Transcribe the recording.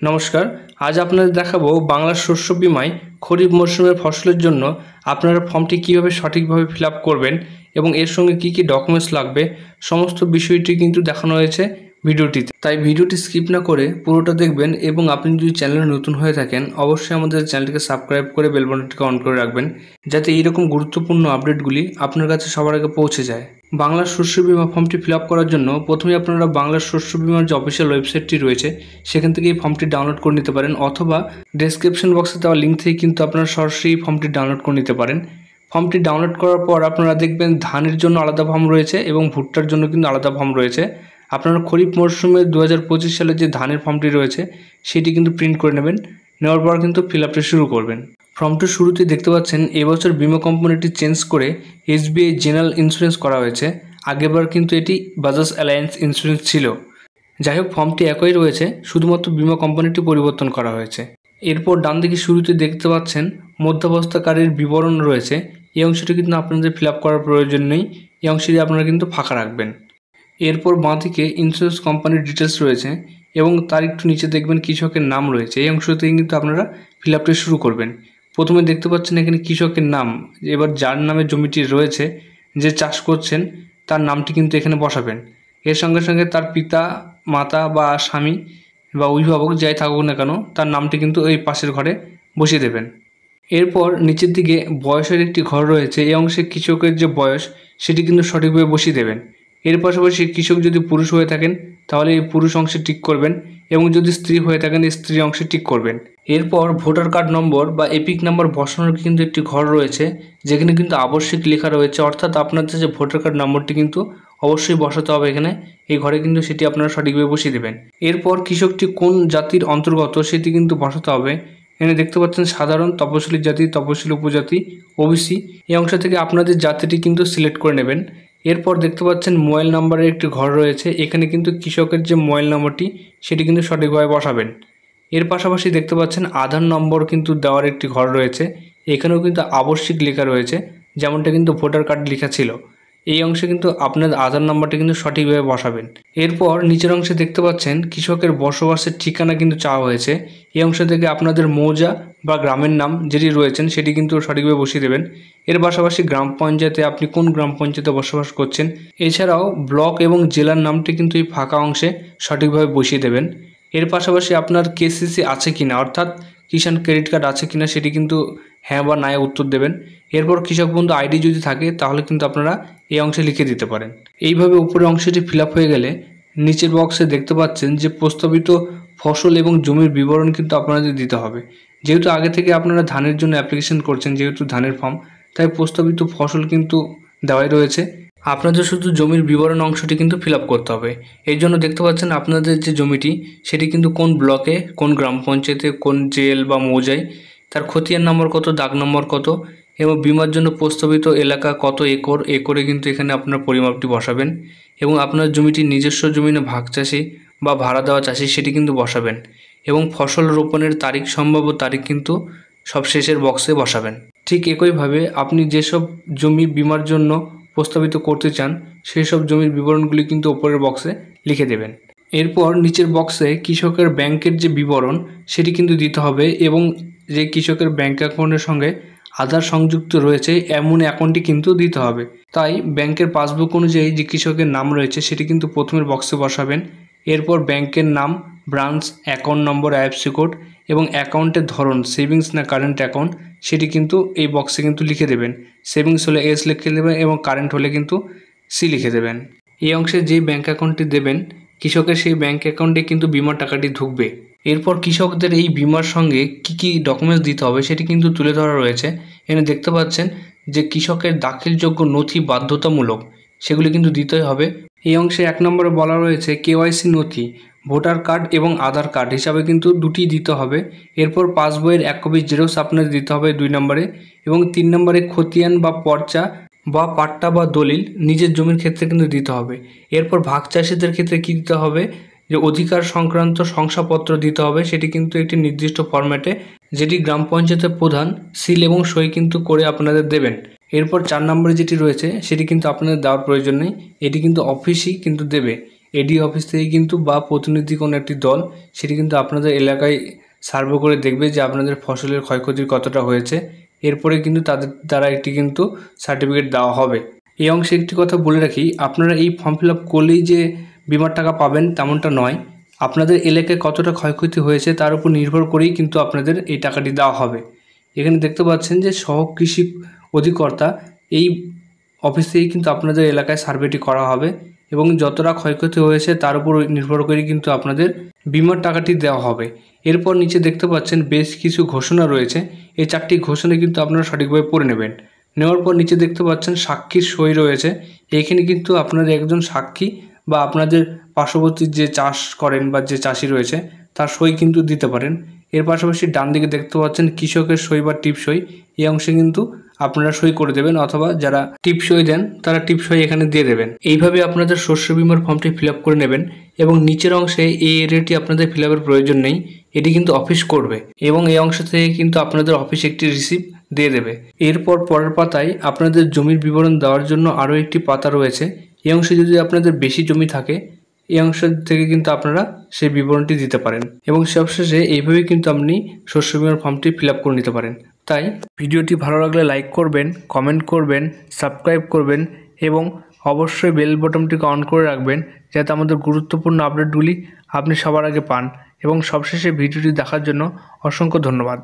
নমস্কার। আজ আপনাদের দেখাবো বাংলার শস্য বীমায় খরিফ মরশুমের ফসলের জন্য আপনারা ফর্মটি কীভাবে সঠিকভাবে ফিল আপ করবেন এবং এর সঙ্গে কী কী ডকুমেন্টস লাগবে সমস্ত বিষয়টি কিন্তু দেখানো হয়েছে ভিডিওটিতে। তাই ভিডিওটি স্কিপ না করে পুরোটা দেখবেন এবং আপনি যদি চ্যানেলে নতুন হয়ে থাকেন অবশ্যই আমাদের চ্যানেলটিকে সাবস্ক্রাইব করে বেল বাটনটিকে অন করে রাখবেন, যাতে এইরকম গুরুত্বপূর্ণ আপডেটগুলি আপনার কাছে সবার আগে পৌঁছে যায়। বাংলার শস্য বীমা ফর্মটি ফিল আপ করার জন্য প্রথমে আপনারা বাংলার শস্য বীমার যে অফিসিয়াল ওয়েবসাইটটি রয়েছে সেখান থেকে এই ফর্মটি ডাউনলোড করে নিতে পারেন, অথবা ডেসক্রিপশন বক্সে দেওয়া লিঙ্ক থেকে কিন্তু আপনারা সরাসরি এই ফর্মটি ডাউনলোড করে নিতে পারেন। ফর্মটি ডাউনলোড করার পর আপনারা দেখবেন ধানের জন্য আলাদা ফর্ম রয়েছে এবং ভুট্টার জন্য কিন্তু আলাদা ফর্ম রয়েছে। আপনারা খরিফ মরশুমে 2025 সালে যে ধানের ফর্মটি রয়েছে সেটি কিন্তু প্রিন্ট করে নেবেন, নেওয়ার পর কিন্তু ফিল আপটি শুরু করবেন। ফর্মটির শুরুতে দেখতে পাচ্ছেন এবছর বিমা কোম্পানিটি চেঞ্জ করে SBI জেনারেল ইন্স্যুরেন্স করা হয়েছে। আগেরবার কিন্তু এটি বাজাজ অ্যালায়েন্স ইন্স্যুরেন্স ছিল। যাই হোক, ফর্মটি একই রয়েছে, শুধুমাত্র বিমা কোম্পানিটি পরিবর্তন করা হয়েছে। এরপর ডান দিকে শুরুতে দেখতে পাচ্ছেন মধ্যাবস্থাকারীর বিবরণ রয়েছে। এই অংশটি কিন্তু আপনাদের ফিল আপ করার প্রয়োজন নেই, এই অংশটি আপনারা কিন্তু ফাঁকা রাখবেন। এরপর বাঁ দিকে ইন্স্যুরেন্স কোম্পানির ডিটেলস রয়েছে এবং তার একটু নিচে দেখবেন কৃষকের নাম রয়েছে। এই অংশ থেকে কিন্তু আপনারা ফিল আপটি শুরু করবেন। প্রথমে দেখতে পাচ্ছেন এখানে কৃষকের নাম, এবার যার নামে জমিটি রয়েছে, যে চাষ করছেন তার নামটি কিন্তু এখানে বসাবেন। এর সঙ্গে সঙ্গে তার পিতা, মাতা বা স্বামী বা অভিভাবক যাই থাকুক না কেন তার নামটি কিন্তু এই পাশের ঘরে বসিয়ে দেবেন। এরপর নিচের দিকে বয়সের একটি ঘর রয়েছে, এই অংশে কৃষকের যে বয়স সেটি কিন্তু সঠিকভাবে বসিয়ে দেবেন। এর পাশাপাশি কৃষক যদি পুরুষ হয়ে থাকেন তাহলে এই পুরুষ অংশে টিক করবেন এবং যদি স্ত্রী হয়ে থাকেন এই স্ত্রী অংশে টিক করবেন। এরপর ভোটার কার্ড নম্বর বা এপিক নাম্বার বসানোর কিন্তু একটি ঘর রয়েছে, যেখানে কিন্তু আবশ্যিক লেখা রয়েছে, অর্থাৎ আপনাদের যে ভোটার কার্ড নম্বরটি কিন্তু অবশ্যই বসাতে হবে এখানে, এই ঘরে কিন্তু সেটি আপনারা সঠিকভাবে বসিয়ে দেবেন। এরপর কৃষকটি কোন জাতির অন্তর্গত সেটি কিন্তু বসাতে হবে। এখানে দেখতে পাচ্ছেন সাধারণ, তপশিলি জাতি, তপশিলি উপজাতি, OBC, এই অংশ থেকে আপনাদের জাতিটি কিন্তু সিলেক্ট করে নেবেন। এরপর দেখতে পাচ্ছেন মোবাইল নাম্বারের একটি ঘর রয়েছে, এখানে কিন্তু কৃষকের যে মোবাইল নম্বরটি সেটি কিন্তু সঠিকভাবে বসাবেন। এর পাশাপাশি দেখতে পাচ্ছেন আধার নম্বর কিন্তু দেওয়ার একটি ঘর রয়েছে, এখানেও কিন্তু আবশ্যিক লেখা রয়েছে, যেমনটা কিন্তু ভোটার কার্ড লেখা ছিল। এই অংশে কিন্তু আপনার আধার নাম্বারটি কিন্তু সঠিকভাবে বসাবেন। এরপর নিচের অংশে দেখতে পাচ্ছেন কৃষকের বসবাসের ঠিকানা কিন্তু চাওয়া হয়েছে। এই অংশ থেকে আপনাদের মৌজা বা গ্রামের নাম যেটি রয়েছেন সেটি কিন্তু সঠিকভাবে বসিয়ে দেবেন। এর পাশাপাশি গ্রাম পঞ্চায়েতে আপনি কোন গ্রাম পঞ্চায়েতে বসবাস করছেন, এছাড়াও ব্লক এবং জেলার নামটি কিন্তু এই ফাঁকা অংশে সঠিকভাবে বসিয়ে দেবেন। এর পাশাপাশি আপনার KCC আছে কিনা, অর্থাৎ কিষাণ ক্রেডিট কার্ড আছে কিনা সেটি কিন্তু হ্যাঁ বা নায় উত্তর দেবেন। এরপর কৃষক বন্ধু ID যদি থাকে তাহলে কিন্তু আপনারা এই অংশে লিখে দিতে পারেন। এইভাবে উপরের অংশটি ফিল আপ হয়ে গেলে নিচের বক্সে দেখতে পাচ্ছেন যে প্রস্তাবিত ফসল এবং জমির বিবরণ কিন্তু আপনাদের দিতে হবে। যেহেতু আগে থেকে আপনারা ধানের জন্য অ্যাপ্লিকেশন করছেন, যেহেতু ধানের ফর্ম, তাই প্রস্তাবিত ফসল কিন্তু দেওয়াই রয়েছে। আপনাদের শুধু জমির বিবরণ অংশটি কিন্তু ফিল আপ করতে হবে। এই জন্য দেখতে পাচ্ছেন আপনাদের যে জমিটি সেটি কিন্তু কোন ব্লকে, কোন গ্রাম পঞ্চায়েতে, কোন জেল বা মৌজায়, তার খতিয়ান নম্বর কত, দাগ নম্বর কত এবং বিমার জন্য প্রস্তাবিত এলাকা কত একর, একরে কিন্তু এখানে আপনার পরিমাপটি বসাবেন এবং আপনার জমিটি নিজস্ব জমি না ভাগ চাষি বা ভাড়া দেওয়া চাষি সেটি কিন্তু বসাবেন এবং ফসল রোপণের তারিখ, সম্ভাব্য তারিখ কিন্তু সব শেষের বক্সে বসাবেন। ঠিক একইভাবে আপনি যেসব জমি বিমার জন্য প্রস্তাবিত করতে চান সেই সব জমির বিবরণগুলি কিন্তু ওপরের বক্সে লিখে দেবেন। এরপর নিচের বক্সে কৃষকের ব্যাংকের যে বিবরণ সেটি কিন্তু দিতে হবে এবং যে কৃষকের ব্যাংক অ্যাকাউন্টের সঙ্গে আধার সংযুক্ত রয়েছে এমন অ্যাকাউন্টটি কিন্তু দিতে হবে। তাই ব্যাংকের পাসবুক অনুযায়ী যে কৃষকের নাম রয়েছে সেটি কিন্তু প্রথমের বক্সে বসাবেন। এরপর ব্যাংকের নাম, branch, account number, IFSC code এবং অ্যাকাউন্টের ধরন, সেভিংস না কারেন্ট অ্যাকাউন্ট, সেটি কিন্তু এই বক্সে কিন্তু লিখে দেবেন। সেভিংস হলে S লিখে দেবেন এবং কারেন্ট হলে কিন্তু C লিখে দেবেন। এই অংশে যে ব্যাংক অ্যাকাউন্টটি দেবেন কৃষকের সেই ব্যাংক অ্যাকাউন্টে কিন্তু বিমার টাকাটি ঢুকবে। এরপর কৃষকদের এই বিমার সঙ্গে কি কি ডকুমেন্টস দিতে হবে সেটি কিন্তু তুলে ধরা রয়েছে। এখানে দেখতে পাচ্ছেন যে কৃষকের দাখিলযোগ্য নথি বাধ্যতামূলক, সেগুলি কিন্তু দিতেই হবে। এই অংশে 1 নম্বরে বলা রয়েছে KYC নথি, ভোটার কার্ড এবং আধার কার্ড হিসাবে কিন্তু দুটি দিতে হবে। এরপর পাসবইয়ের 1 কপি জেরক্স আপনাদের দিতে হবে 2 নম্বরে এবং 3 নম্বরে খতিয়ান বা পর্চা বা পাট্টা বা দলিল নিজের জমির ক্ষেত্রে কিন্তু দিতে হবে। এরপর ভাগ চাষিদের ক্ষেত্রে কী দিতে হবে, যে অধিকার সংক্রান্ত শংসাপত্র দিতে হবে, সেটি কিন্তু একটি নির্দিষ্ট ফরম্যাটে, যেটি গ্রাম পঞ্চায়েতের প্রধান সিল এবং সই কিন্তু করে আপনাদের দেবেন। এরপর 4 নম্বরে যেটি রয়েছে সেটি কিন্তু আপনাদের দেওয়ার প্রয়োজন নেই, এটি কিন্তু অফিসই কিন্তু দেবে। এডি অফিস থেকে কিন্তু বা প্রতিনিধি কোনো একটি দল সেটি কিন্তু আপনাদের এলাকায় সার্ভে করে দেখবে যে আপনাদের ফসলের ক্ষয়ক্ষতির কতটা হয়েছে। এরপরে কিন্তু তাদের দ্বারা একটি কিন্তু সার্টিফিকেট দেওয়া হবে। এই অংশে একটি কথা বলে রাখি, আপনারা এই ফর্ম ফিল আপ করলেই যে বিমার টাকা পাবেন তেমনটা নয়। আপনাদের এলাকায় কতটা ক্ষয়ক্ষতি হয়েছে তার উপর নির্ভর করেই কিন্তু আপনাদের এই টাকাটি দেওয়া হবে। এখানে দেখতে পাচ্ছেন যে সহ কৃষি অধিকর্তা এই অফিস থেকেই কিন্তু আপনাদের এলাকায় সার্ভেটি করা হবে এবং যতটা ক্ষয়ক্ষতি হয়েছে তার উপর নির্ভর করে কিন্তু আপনাদের বিমার টাকাটি দেওয়া হবে। এরপর নিচে দেখতে পাচ্ছেন বেশ কিছু ঘোষণা রয়েছে। এই 4টি ঘোষণা কিন্তু আপনারা সঠিকভাবে পড়ে নেবেন। নেওয়ার পর নিচে দেখতে পাচ্ছেন সাক্ষীর সই রয়েছে। এইখানে কিন্তু আপনাদের একজন সাক্ষী বা আপনাদের পার্শ্ববর্তী যে চাষ করেন বা যে চাষি রয়েছে তার সই কিন্তু দিতে পারেন। এর পাশাপাশি ডান দিকে দেখতে পাচ্ছেন কৃষকের সই বা টিপ সই, এই অংশে কিন্তু আপনারা সই করে দেবেন, অথবা যারা টিপ সই দেন তারা টিপ সই এখানে দিয়ে দেবেন। এইভাবে আপনাদের শস্য বিমার ফর্মটি ফিল আপ করে নেবেন এবং নিচের অংশে এই এরিয়াটি আপনাদের ফিল আপের প্রয়োজন নেই, এটি কিন্তু অফিস করবে এবং এই অংশ থেকে কিন্তু আপনাদের অফিস একটি রিসিপ্ট দিয়ে দেবে। এরপর পরের পাতায় আপনাদের জমির বিবরণ দেওয়ার জন্য আরও একটি পাতা রয়েছে। এই অংশে যদি আপনাদের বেশি জমি থাকে এই অংশ থেকে কিন্তু আপনারা সেই বিবরণটি দিতে পারেন এবং সবশেষে এইভাবেই কিন্তু আপনি শস্য বিমার ফর্মটি ফিল আপ করে নিতে পারেন। তাই ভিডিওটি ভালো লাগলে লাইক করবেন, কমেন্ট করবেন, সাবস্ক্রাইব করবেন এবং অবশ্যই বেল বটনটিকে অন করে রাখবেন যাতে আমাদের গুরুত্বপূর্ণ আপডেটগুলি আপনি সবার আগে পান। এবং সবশেষে ভিডিওটি দেখার জন্য অসংখ্য ধন্যবাদ।